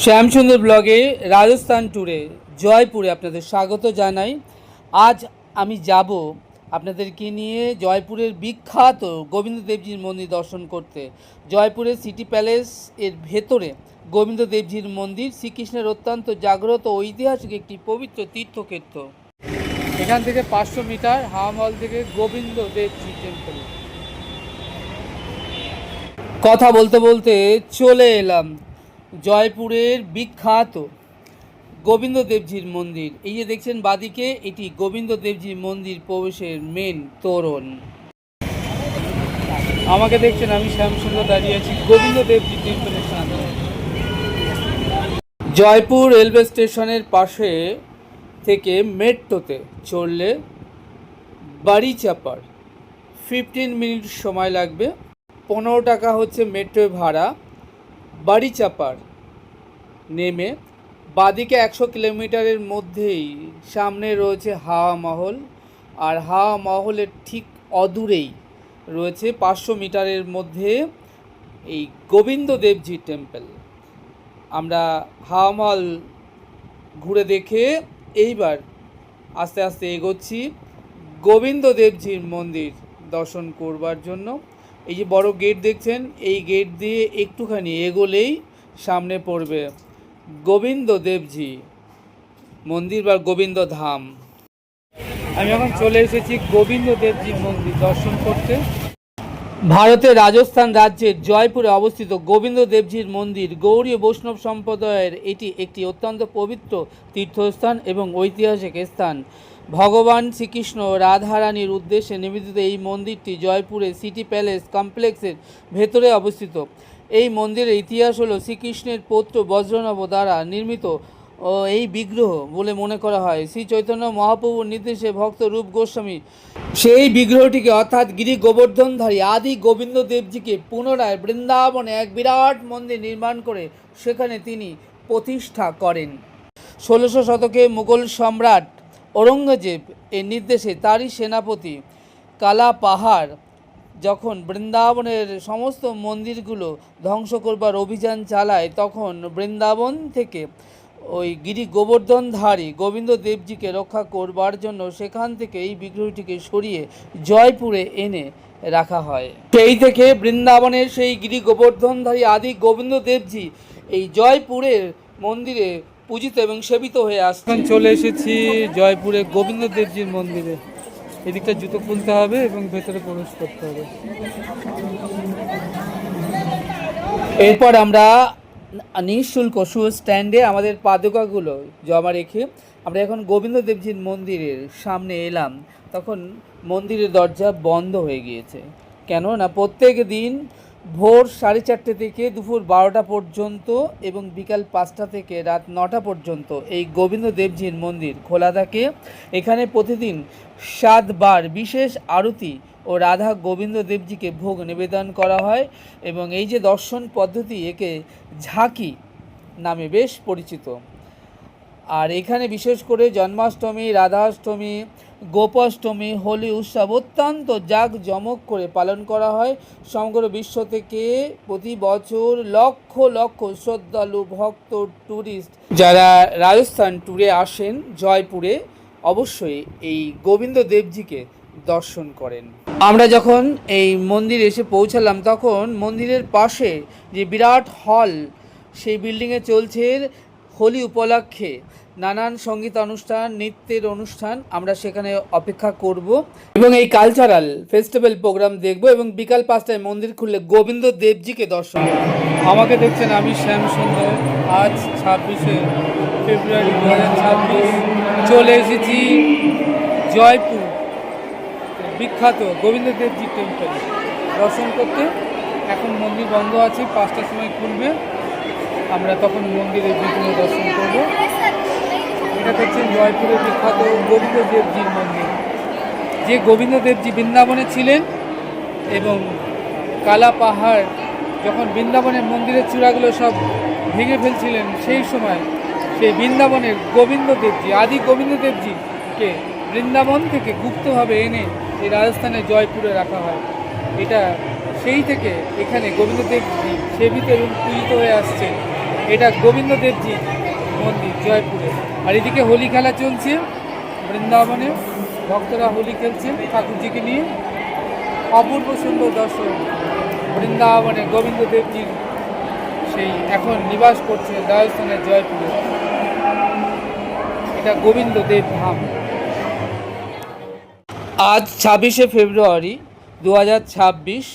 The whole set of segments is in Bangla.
শ্যামসুন্দর ব্লগে রাজস্থান ট্যুরে জয়পুরে আপনাদের স্বাগত জানাই। আজ আমি যাব আপনাদেরকে নিয়ে জয়পুরের বিখ্যাত গোবিন্দ দেবজির মন্দির দর্শন করতে। জয়পুরের সিটি প্যালেস এর ভেতরে গোবিন্দ দেবজির মন্দির শ্রীকৃষ্ণের অত্যন্ত জাগ্রত ঐতিহাসিক একটি পবিত্র তীর্থক্ষেত্র। এখান থেকে 500 মিটার হাওয়া মহল থেকে গোবিন্দ দেবজি টেম্পল। কথা বলতে বলতে চলে এলাম জয়পুরের বিখ্যাত গোবিন্দ দেবজির মন্দির। এই যে দেখছেন বাদিকে, এটি গোবিন্দ দেবজির মন্দির প্রবেশের মেন তোরণ। আমাকে দেখছেন, আমি শ্যামসুন্দর দাঁড়িয়ে আছি গোবিন্দ দেবজি টেম্পলের সামনে। জয়পুর রেলওয়ে স্টেশনের পাশে থেকে মেট্রোতে চড়লে বাড়িচাপার 15 মিনিট সময় লাগবে। 15 টাকা হচ্ছে মেট্রো ভাড়া। বাড়িচাপার নেমে বাদিকে 100 কিলোমিটারের মধ্যেই সামনে রয়েছে হাওয়া মহল, আর হাওয়া মহলের ঠিক অদূরেই রয়েছে 500 মিটারের মধ্যে এই গোবিন্দ দেবজি টেম্পল। আমরা হাওয়া মহল ঘুরে দেখে এইবার আস্তে আস্তে এগোচ্ছি গোবিন্দ দেবজির মন্দির দর্শন করবার জন্য। এই যে বড় গেট দেখছেন, এই গেট দিয়ে একটুখানি এগোলেই সামনে পড়বে গোবিন্দ দেবজি মন্দির বা গোবিন্দ ধাম। আমি এখন চলে এসেছি গোবিন্দ দেবজির মন্দির দর্শন করতে। ভারতের রাজস্থান রাজ্যের জয়পুরে অবস্থিত গোবিন্দ দেবজির মন্দির গৌড়ীয় বৈষ্ণব সম্প্রদায়ের এটি একটি অত্যন্ত পবিত্র তীর্থস্থান এবং ঐতিহাসিক স্থান। ভগবান শ্রীকৃষ্ণ রাধারানীর উদ্দেশ্যে নিবেদিত এই মন্দিরটি জয়পুরের সিটি প্যালেস কমপ্লেক্সের ভেতরে অবস্থিত। এই মন্দিরের ইতিহাস হল শ্রীকৃষ্ণের পৌত্র বজ্রনভ দ্বারা নির্মিত এই বিগ্রহ বলে মনে করা হয়। শ্রী চৈতন্য মহাপ্রভুর নির্দেশে ভক্ত রূপ গোস্বামী সেই বিগ্রহটিকে অর্থাৎ গিরি গোবর্ধনধারী আদি গোবিন্দ দেবজিকে পুনরায় বৃন্দাবনে এক বিরাট মন্দির নির্মাণ করে সেখানে তিনি প্রতিষ্ঠা করেন। 1600 শতকে মুঘল সম্রাট ঔরঙ্গজেব এর নির্দেশে তারই সেনাপতি কালা পাহাড় যখন বৃন্দাবনের সমস্ত মন্দিরগুলো ধ্বংস করবার অভিযান চালায়, তখন বৃন্দাবন থেকে ওই গিরি গোবর্ধনধারী গোবিন্দ দেবজিকে রক্ষা করবার জন্য সেখান থেকে এই বিগ্রহটিকে সরিয়ে জয়পুরে এনে রাখা হয়। সেই থেকে বৃন্দাবনের সেই গিরি গোবর্ধনধারী আদি গোবিন্দ দেবজি এই জয়পুরের মন্দিরে পূজিত এবং সেবিত হয়ে আসছেন। চলে এসেছি জয়পুরে গোবিন্দ দেবজির মন্দিরে। এদিকটা জুতো খুলতে হবে এবং ভেতরে প্রবেশ করতে হবে। এরপর আমরা নিঃশুল্ক শু স্ট্যান্ডে আমাদের পাদুকাগুলো জমা রেখে আমরা এখন গোবিন্দ দেবজির মন্দিরের সামনে এলাম। তখন মন্দিরের দরজা বন্ধ হয়ে গিয়েছে। কেন না, প্রত্যেক দিন ভোর 4:30 থেকে দুপুর 12টা পর্যন্ত এবং বিকাল 5টা থেকে রাত 9টা পর্যন্ত এই গোবিন্দ দেবজির মন্দির খোলা থাকে। এখানে প্রতিদিন 7 বার বিশেষ আরতি ও রাধা গোবিন্দ দেবজিকে ভোগ নিবেদন করা হয় এবং এই যে দর্শন পদ্ধতি, একে ঝাঁকি নামে বেশ পরিচিত। আর এখানে বিশেষ করে জন্মাষ্টমী, রাধাষ্টমী, গোপাষ্টমী, হোলি উৎসব অত্যন্ত জাঁকজমক করে পালন করা হয়। সমগ্র বিশ্ব থেকে প্রতি বছর লক্ষ লক্ষ শ্রদ্ধালু ভক্ত ট্যুরিস্ট যারা রাজস্থান ট্যুরে আসেন জয়পুরে অবশ্যই এই গোবিন্দ দেবজিকে দর্শন করেন। আমরা যখন এই মন্দিরে এসে পৌঁছালাম, তখন মন্দিরের পাশে যে বিরাট হল, সেই বিল্ডিংয়ে চলছে হোলি উপলক্ষে নানান সঙ্গীত অনুষ্ঠান, নৃত্যের অনুষ্ঠান। আমরা সেখানে অপেক্ষা করব এবং এই কালচারাল ফেস্টিভ্যাল প্রোগ্রাম দেখব এবং বিকাল 5টায় মন্দির খুললে গোবিন্দ দেবজিকে দর্শন করব। আমাকে দেখছেন, আমি শ্যামসুন্দর। আজ 26শে ফেব্রুয়ারি 2026 চলে এসেছি জয়পুর বিখ্যাত গোবিন্দ দেবজি টেম্পল দর্শন করতে। এখন মন্দির বন্ধ আছে, 5টার সময় খুলবে। আমরা তখন মন্দিরের বিভিন্ন দর্শন করব। এটা হচ্ছে জয়পুরের বিখ্যাত গোবিন্দ দেবজির মন্দির। যে গোবিন্দ দেবজি বৃন্দাবনে ছিলেন এবং কালা পাহাড় যখন বৃন্দাবনের মন্দিরের চূড়াগুলো সব ভেঙে ফেলছিলেন, সেই সময় সেই বৃন্দাবনের গোবিন্দ দেবজি আদি গোবিন্দ দেবজিকে বৃন্দাবন থেকে গুপ্তভাবে এনে এই রাজস্থানের জয়পুরে রাখা হয়। এটা সেই থেকে এখানে গোবিন্দ দেবজি সেবিত এবং পূজিত হয়ে আসছে। এটা গোবিন্দ দেবজি মন্দির জয়পুরে। আর এদিকে হোলি খেলা চলছে বৃন্দাবনে, ভক্তরা হোলি খেলছেন ঠাকুরজিকে নিয়ে। অপূর্ব সুন্দর দর্শন বৃন্দাবনে গোবিন্দ দেবজির সেই এখন নিবাস করছে রাজস্থানের জয়পুরে। এটা গোবিন্দ দেব ধাম। আজ 26শে ফেব্রুয়ারি 2026।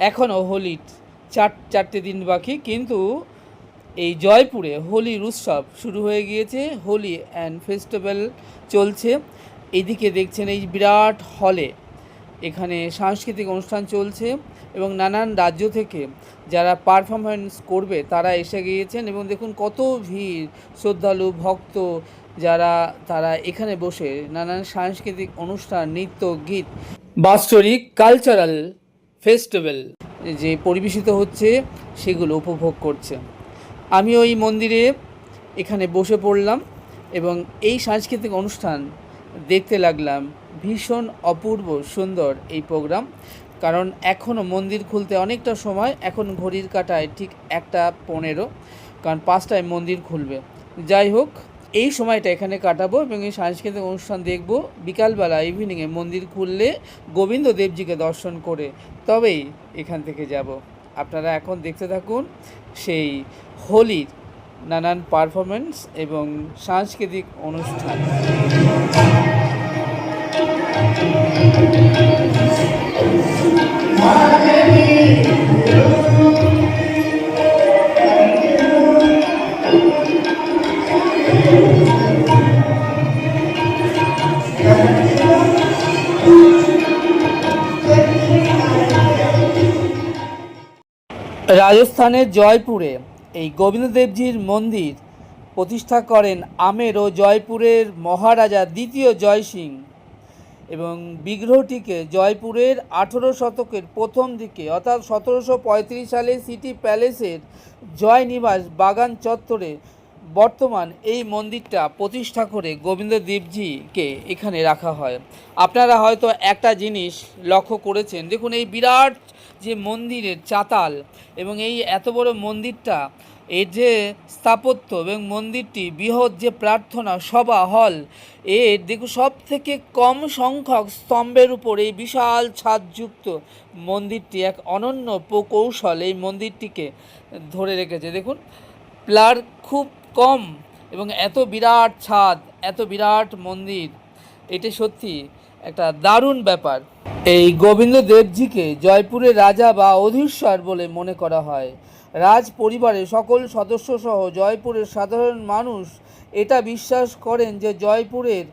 এখনও হোলির চারটে দিন বাকি, কিন্তু এই জয়পুরে হোলির উৎসব শুরু হয়ে গিয়েছে। হোলি অ্যান্ড ফেস্টিভ্যাল চলছে। এদিকে দেখছেন এই বিরাট হলে এখানে সাংস্কৃতিক অনুষ্ঠান চলছে এবং নানান রাজ্য থেকে যারা পারফরমেন্স করবে তারা এসে গিয়েছেন। এবং দেখুন কত ভিড়, শ্রদ্ধালু ভক্ত যারা তারা এখানে বসে নানান সাংস্কৃতিক অনুষ্ঠান, নৃত্য, গীত, বাৎসরিক কালচারাল ফেস্টিভ্যাল যে পরিবেশিত হচ্ছে সেগুলো উপভোগ করছে। আমি ওই মন্দিরে এখানে বসে পড়লাম এবং এই সাংস্কৃতিক অনুষ্ঠান দেখতে লাগলাম। ভীষণ অপূর্ব সুন্দর এই প্রোগ্রাম। কারণ এখনও মন্দির খুলতে অনেকটা সময়, এখন ঘড়ির কাঁটায় ঠিক 1:15, কারণ 5টায় মন্দির খুলবে। যাই হোক, এই সময়টা এখানে কাটাবো এবং এই সাংস্কৃতিক অনুষ্ঠান দেখব। বিকালবেলা ইভিনিংয়ে মন্দির খুললে গোবিন্দ দেবজিকে দর্শন করে তবেই এখান থেকে যাব। আপনারা এখন দেখতে থাকুন সেই হোলির নানান পারফরমেন্স এবং সাংস্কৃতিক অনুষ্ঠান। রাজস্থানের জয়পুরে এই গোবিন্দ দেবজির মন্দির প্রতিষ্ঠা করেন আমের ও জয়পুরের মহারাজা দ্বিতীয় জয় সিং এবং বিগ্রহটিকে জয়পুরের 18 শতকের প্রথম দিকে অর্থাৎ 1735 সালে সিটি প্যালেসের জয় নিবাস বাগান চত্বরে বর্তমান এই মন্দিরটা প্রতিষ্ঠা করে গোবিন্দ দেবজিকে এখানে রাখা হয়। আপনারা হয়তো একটা জিনিস লক্ষ্য করেছেন, দেখুন এই বিরাট যে মন্দিরের চাতাল এবং এই এত বড় মন্দিরটা, এর যে স্থাপত্য এবং মন্দিরটি বৃহৎ যে প্রার্থনা সভা হল, এর দেখুন সব থেকে কম সংখ্যক স্তম্ভের উপর এই বিশাল ছাদযুক্ত মন্দিরটি এক অনন্য প্রকৌশল এই মন্দিরটিকে ধরে রেখেছে। দেখুন প্লার খুব কম এবং এত বিরাট ছাদ, এত বিরাট মন্দির, এটা সত্যি একটা দারুণ ব্যাপার। এই গোবিন্দ দেবজিকে জয়পুরের রাজা বা অধীশ্বর বলে মনে করা হয়। রাজ পরিবারের সকল সদস্য সহ জয়পুরের সাধারণ মানুষ এটা বিশ্বাস করেন যে জয়পুরের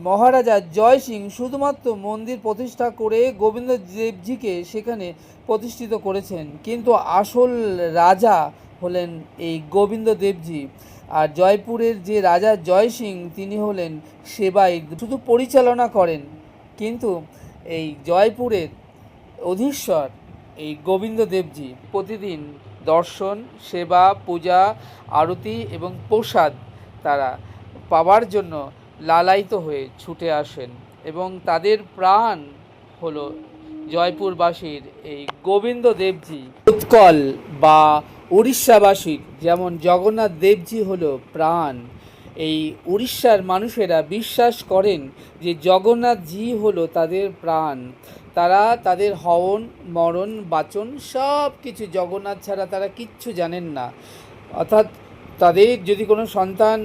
মহারাজা জয় সিং শুধুমাত্র মন্দির প্রতিষ্ঠা করে গোবিন্দ দেবজিকে সেখানে প্রতিষ্ঠিত করেছেন, কিন্তু আসল রাজা হলেন এই গোবিন্দ দেবজি। আর জয়পুরের যে রাজা জয় সিং তিনি হলেন সেবায়িত, শুধু পরিচালনা করেন, কিন্তু এই জয়পুরের অধীশ্বর এই গোবিন্দ দেবজি প্রতিদিন দর্শন, সেবা, পূজা, আরতি এবং প্রসাদ তারা পাওয়ার জন্য লালায়িত হয়ে ছুটে আসেন এবং তাদের প্রাণ হলো জয়পুরবাসীর এই গোবিন্দ দেবজি। উৎকল বা উড়িষ্যাবাসীর যেমন জগন্নাথ দেবজি হলো প্রাণ, এই উড়িষ্যার মানুষেরা বিশ্বাস করেন যে জগন্নাথজি হলো তাদের প্রাণ। তারা তাদের হবন, মরণ, বাচন সব কিছু জগন্নাথ ছাড়া তারা কিচ্ছু জানেন না। অর্থাৎ তাদের যদি কোনো সন্তান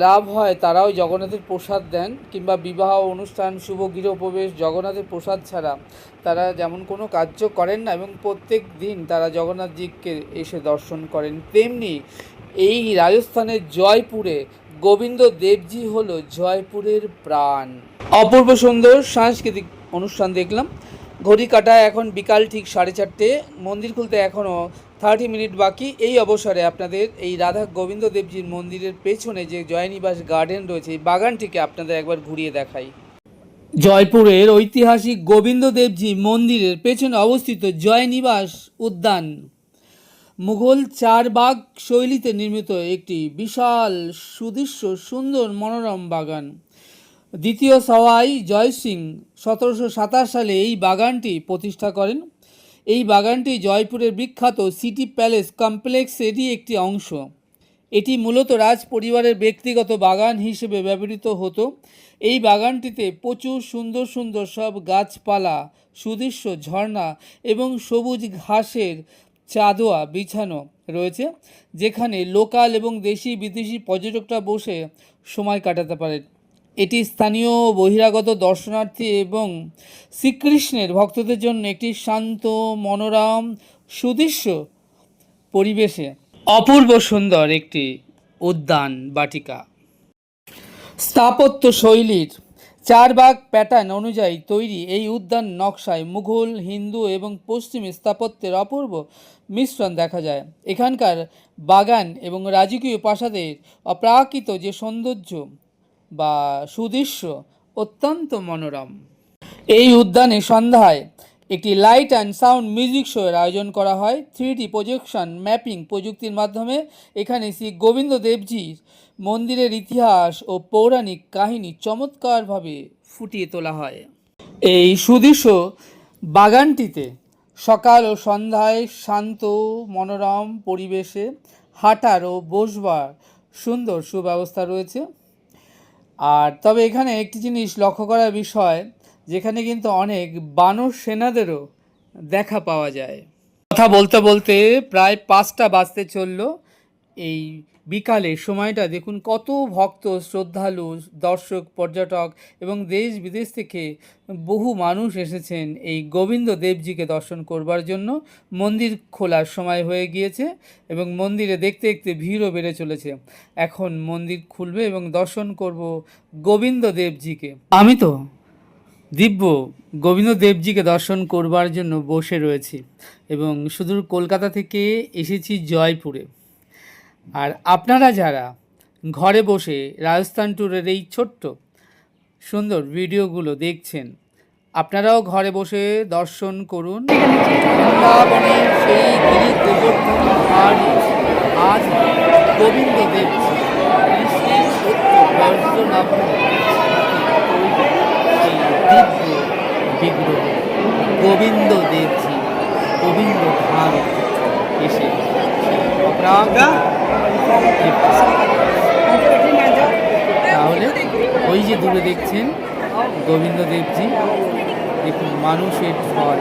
লাভ হয় তারাও জগন্নাথের প্রসাদ দেন, কিংবা বিবাহ অনুষ্ঠান, শুভ গৃহপ্রবেশ জগন্নাথের প্রসাদ ছাড়া তারা যেমন কোনো কার্য করেন না এবং প্রত্যেক দিন তারা জগন্নাথজিকে এসে দর্শন করেন। তেমনি এই রাজস্থানের জয়পুরে গোবিন্দ দেবজি হলো জয়পুরের প্রাণ। অপূর্ব সুন্দর সাংস্কৃতিক অনুষ্ঠান দেখলাম। ঘড়ি কাটায় এখন বিকাল ঠিক 4:30, মন্দির খুলতে এখনও 30 মিনিট বাকি। এই অবসরে আপনাদের এই রাধা গোবিন্দ দেবজির মন্দিরের পেছনে যে জয়নিবাস গার্ডেন রয়েছে এই বাগানটিকে আপনাদের একবার ঘুরিয়ে দেখাই। জয়পুরের ঐতিহাসিক গোবিন্দ দেবজি মন্দিরের পেছনে অবস্থিত জয়নিবাস উদ্যান মুঘল চারবাগ শৈলীতে নির্মিত একটি বিশাল সুদৃশ্য সুন্দর মনোরম বাগান। দ্বিতীয় সওয়াই জয় সিং 1727 সালে এই বাগানটি প্রতিষ্ঠা করেন। এই বাগানটি জয়পুরের বিখ্যাত সিটি প্যালেস কমপ্লেক্সেরই একটি অংশ। এটি মূলত রাজ পরিবারের ব্যক্তিগত বাগান হিসেবে ব্যবহৃত হতো। এই বাগানটিতে প্রচুর সুন্দর সুন্দর সব গাছপালা, সুদৃশ্য ঝর্ণা এবং সবুজ ঘাসের চাদোয়া বিছানো রয়েছে, যেখানে লোকাল এবং দেশি বিদেশি পর্যটকরা বসে সময় কাটাতে পারেন। এটি স্থানীয় বহিরাগত দর্শনার্থী এবং শ্রীকৃষ্ণের ভক্তদের জন্য একটি শান্ত, মনোরম, সুদৃশ্য পরিবেশে অপূর্ব সুন্দর একটি উদ্যান বাটিকা। স্থাপত্য শৈলীর 4 ভাগ প্যাটার্ন অনুযায়ী তৈরি এই উদ্যান নকশায় মুঘল, হিন্দু এবং পশ্চিমী স্থাপত্যের অপূর্ব মিশ্রণ দেখা যায়। এখানকার বাগান এবং রাজকীয় প্রাসাদের অপ্রাকৃত যে সৌন্দর্য বা সুদৃশ্য অত্যন্ত মনোরম। এই উদ্যানে সন্ধ্যায় একটি লাইট অ্যান্ড সাউন্ড মিউজিক শোয়ের আয়োজন করা হয়। 3D প্রজেকশন ম্যাপিং প্রযুক্তির মাধ্যমে এখানে শ্রী গোবিন্দ দেবজির মন্দিরের ইতিহাস ও পৌরাণিক কাহিনী চমৎকারভাবে ফুটিয়ে তোলা হয়। এই সুদৃশ্য বাগানটিতে সকাল ও সন্ধ্যায় শান্ত মনোরম পরিবেশে হাঁটার ও বসবার সুন্দর সুব্যবস্থা রয়েছে। আর তবে এখানে একটি জিনিস লক্ষ্য করার বিষয়, যেখানে কিন্তু অনেক বানর সেনাদেরও দেখা পাওয়া যায়। কথা বলতে বলতে প্রায় 5টা বাজতে চলল। এই বিকালে সময়টা দেখুন, কত ভক্ত, শ্রদ্ধালু, দর্শক, পর্যটক এবং দেশ বিদেশ থেকে বহু মানুষ এসেছেন এই গোবিন্দ দেবজিকে দর্শন করবার জন্য। মন্দির খোলার সময় হয়ে গিয়েছে এবং মন্দিরে দেখতে দেখতে ভিড়ও বেড়ে চলেছে। এখন মন্দির খুলবে এবং দর্শন করব গোবিন্দ দেবজিকে। আমি তো দিব্য গোবিন্দ দেবজিকে দর্শন করবার জন্য বসে রয়েছি এবং সুদূর কলকাতা থেকে এসেছি জয়পুরে। আর আপনারা যারা ঘরে বসে রাজস্থান ট্যুরের এই ছোট্ট সুন্দর ভিডিওগুলো দেখছেন, আপনারাও ঘরে বসে দর্শন করুন বৃন্দাবনের সেই গিরি গোবর্ধন পাহাড়ে আজ গোবিন্দ দেবজি শ্রী সত্য বজ্রনাভ সেই দিব্য বিগ্রহ গোবিন্দ দেবজি গোবিন্দ ধাম এসে তাহলে ওই যে দূরে দেখছেন গোবিন্দ দেবজি, দেখুন মানুষের ঢল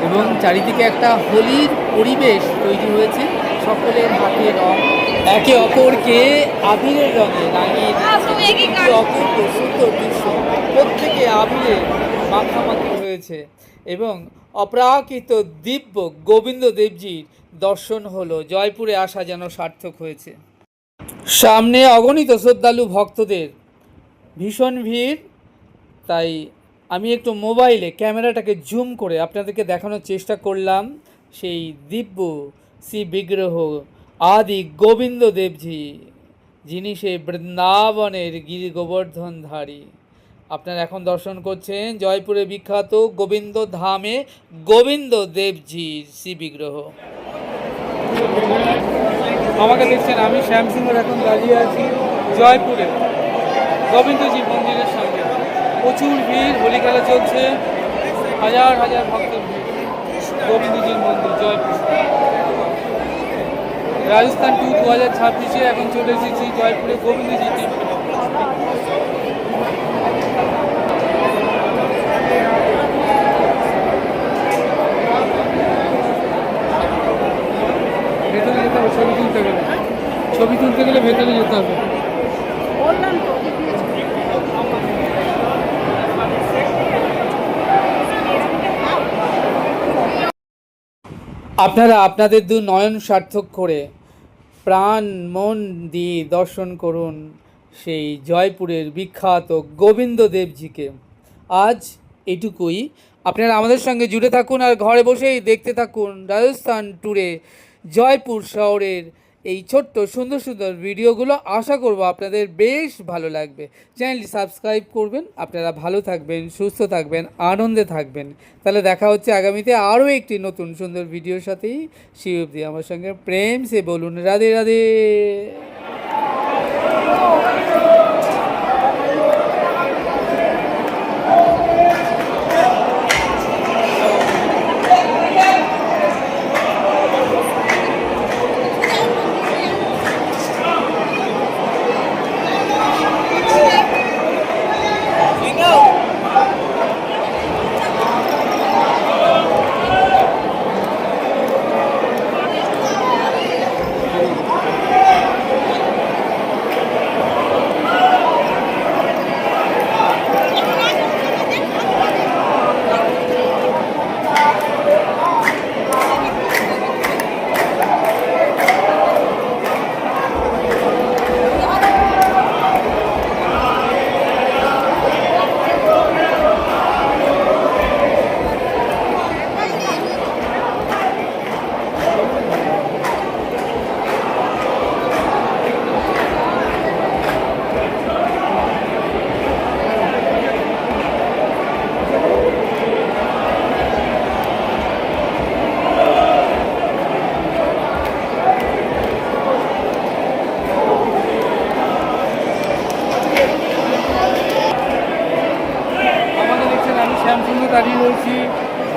এবং চারিদিকে একটা হোলির পরিবেশ তৈরি হয়েছে। সকলের হাতে রং, একে অপরকে আবিরের রঙে রাঙিয়ে দিচ্ছে। অপূর্ব সুন্দর দৃশ্য, প্রত্যেকে আবিরে মাখামাখি হয়েছে এবং অপ্রাকৃত দিব্য গোবিন্দ দেবজির দর্শন হলো। জয়পুরে আসা যেন সার্থক হয়েছে। সামনে অগণিত শ্রদ্ধালু ভক্তদের ভীষণ ভিড়, তাই আমি একটু মোবাইলে ক্যামেরাটাকে জুম করে আপনাদেরকে দেখানোর চেষ্টা করলাম সেই দিব্য শ্রী বিগ্রহ আদি গোবিন্দ দেবজি, যিনি সেই বৃন্দাবনের গিরি গোবর্ধনধারী। আপনারা এখন দর্শন করছেন জয়পুরে বিখ্যাত গোবিন্দ ধামে গোবিন্দ দেবজির শ্রী বিগ্রহ। আমাকে দেখছেন, আমি শ্যামসিংহের এখন দাঁড়িয়ে আছি জয়পুরে গোবিন্দজির মন্দিরের সামনে। প্রচুর ভিড়, হোলি খেলা চলছে, হাজার হাজার ভক্তের ভিড়। গোবিন্দজির মন্দির জয়পুর, রাজস্থান ট্যুর 2026-এ এখন চলে এসেছি জয়পুরে গোবিন্দজি টেম্পল। ভেতরে যেতে হবে ছবি তুলতে গেলে ভেতরে যেতে হবে। আপনারা আপনাদের দু নয়ন সার্থক করে প্রাণ মন দিয়ে দর্শন করুন সেই জয়পুরের বিখ্যাত গোবিন্দ দেবজিকে। আজ এটুকুই। আপনারা আমাদের সঙ্গে জুড়ে থাকুন আর ঘরে বসেই দেখতে থাকুন রাজস্থান ট্যুরে জয়পুর শহরের এই ছোট্ট সুন্দর সুন্দর ভিডিওগুলো। আশা করব আপনাদের বেশ ভালো লাগবে। চ্যানেলটি সাবস্ক্রাইব করবেন। আপনারা ভালো থাকবেন, সুস্থ থাকবেন, আনন্দে থাকবেন। তাহলে দেখা হচ্ছে আগামীতে আরও একটি নতুন সুন্দর ভিডিওর সাথেই। সেই অবধি আমার সঙ্গে প্রেম সে বলুন রাধে রাধে।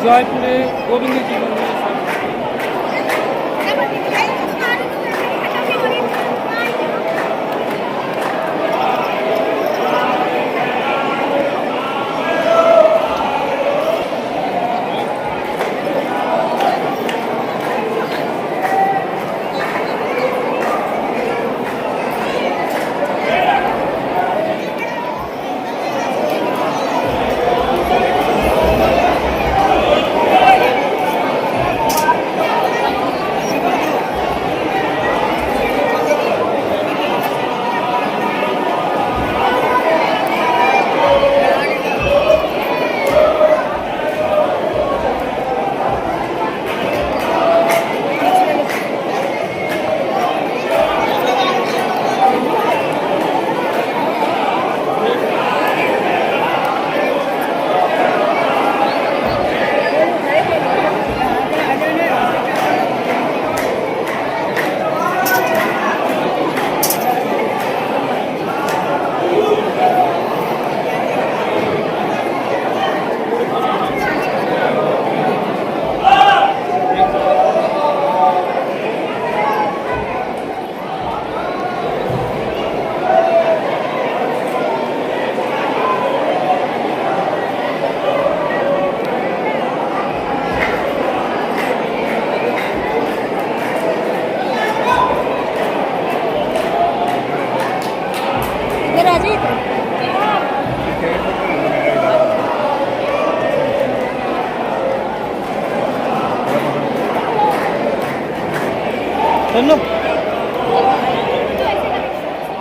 জয়পুরে গোবিন্দজি মন্দিরের সামনে।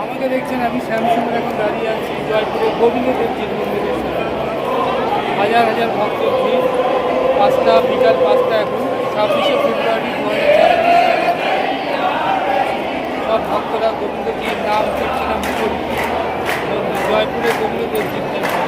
আমাকে দেখছেন, আমি শ্যামসুন্দর এখন দাঁড়িয়ে আছি জয়পুরে গোবিন্দদেবজির মন্দিরের সামনে। হাজার হাজার ভক্তের ভিড়। বিকাল 5টা এখন 26শে ফেব্রুয়ারি 2024। সব ভক্তরা গোবিন্দজির নাম কীর্তনা মুখর জয়পুরে গোবিন্দদেবজির টেম্পল।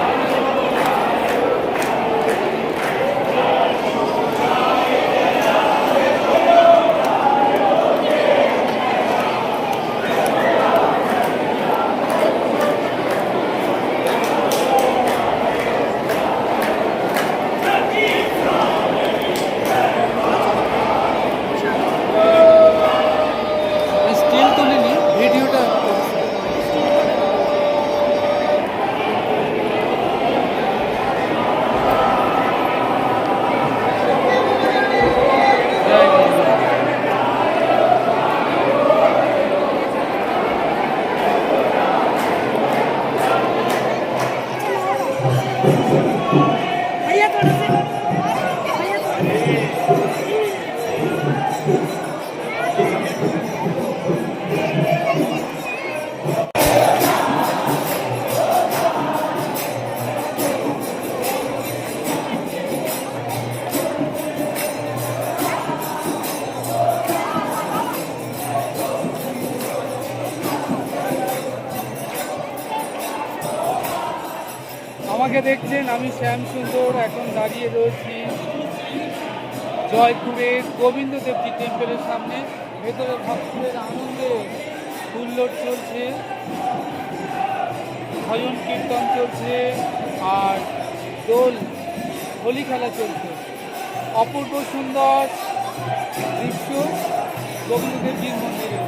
আমাকে দেখছেন, আমি শ্যামসুন্দর এখন দাঁড়িয়ে রয়েছি জয়পুরের গোবিন্দদেবজি টেম্পলের সামনে। ভেতরে ভক্তদের আনন্দে হুল্লোড় চলছে, ভজন কীর্তন চলছে, আর দোল হোলি খেলা চলছে। অপূর্ব সুন্দর দৃশ্য গোবিন্দদেবজির মন্দিরে।